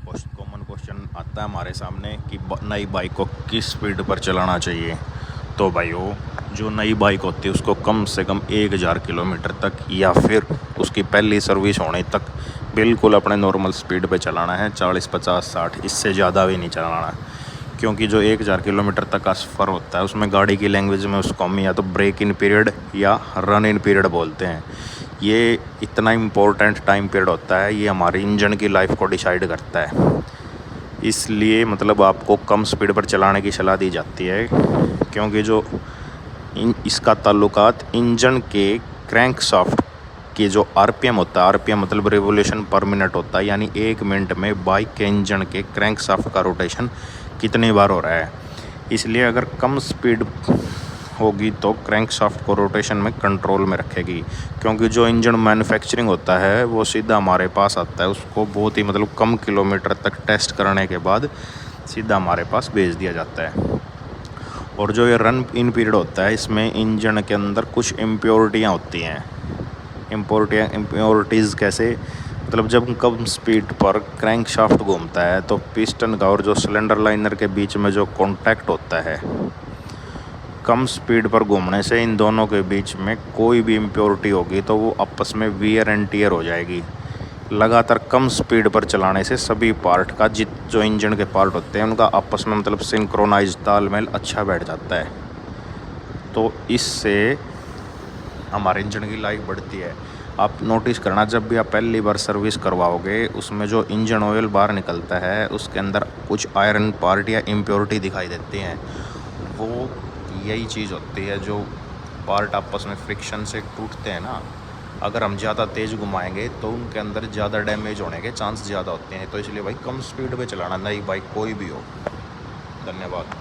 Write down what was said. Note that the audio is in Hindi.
कॉमन क्वेश्चन आता है हमारे सामने कि नई बाइक को किस स्पीड पर चलाना चाहिए। तो भाइयों, जो नई बाइक होती है उसको कम से कम 1000 किलोमीटर तक या फिर उसकी पहली सर्विस होने तक बिल्कुल अपने नॉर्मल स्पीड पे चलाना है। 40, 50, 60 इससे ज़्यादा भी नहीं चलाना है, क्योंकि जो 1000 किलोमीटर तक का सफ़र होता है उसमें गाड़ी की लैंग्वेज में उसको हम या तो ब्रेक इन पीरियड या रन इन पीरियड बोलते हैं। ये इतना इम्पोर्टेंट टाइम पीरियड होता है, ये हमारी इंजन की लाइफ को डिसाइड करता है। इसलिए मतलब आपको कम स्पीड पर चलाने की सलाह दी जाती है, क्योंकि जो इसका ताल्लुकात इंजन के क्रैंकशाफ्ट की जो आरपीएम होता है, आरपीएम मतलब रिवोल्यूशन पर मिनट होता है, यानी 1 मिनट में बाइक के इंजन के क्रैंकशाफ्ट का रोटेशन कितनी बार हो रहा है। इसलिए अगर कम स्पीड होगी तो क्रैंकशाफ्ट को रोटेशन में कंट्रोल में रखेगी, क्योंकि जो इंजन मैन्युफैक्चरिंग होता है वो सीधा हमारे पास आता है, उसको बहुत ही मतलब कम किलोमीटर तक टेस्ट करने के बाद सीधा हमारे पास भेज दिया जाता है। और जो ये रन इन पीरियड होता है, इसमें इंजन के अंदर कुछ इम्प्योरिटियाँ होती हैं। इम्प्योरिटीज़ कैसे, मतलब जब कम स्पीड पर क्रैंकशाफ्ट घूमता है तो पिस्टन का और जो सिलेंडर लाइनर के बीच में जो कॉन्टैक्ट होता है, कम स्पीड पर घूमने से इन दोनों के बीच में कोई भी इम्प्योरिटी होगी तो वो आपस में वियर एंड टियर हो जाएगी। लगातार कम स्पीड पर चलाने से सभी पार्ट का जो इंजन के पार्ट होते हैं उनका आपस में मतलब सिंक्रोनाइज तालमेल अच्छा बैठ जाता है। तो इससे हमारे इंजन की लाइफ बढ़ती है। आप नोटिस करना, जब भी आप पहली बार सर्विस करवाओगे उसमें जो इंजन ऑयल बाहर निकलता है उसके अंदर कुछ आयरन पार्ट या इम्प्योरिटी दिखाई देती हैं। वो यही चीज़ होती है, जो पार्ट आपस में फ्रिक्शन से टूटते हैं ना, अगर हम ज़्यादा तेज़ घुमाएंगे तो उनके अंदर ज़्यादा डैमेज होने के चांस ज़्यादा होते हैं। तो इसलिए भाई कम स्पीड पे चलाना, नई बाइक कोई भी हो। धन्यवाद।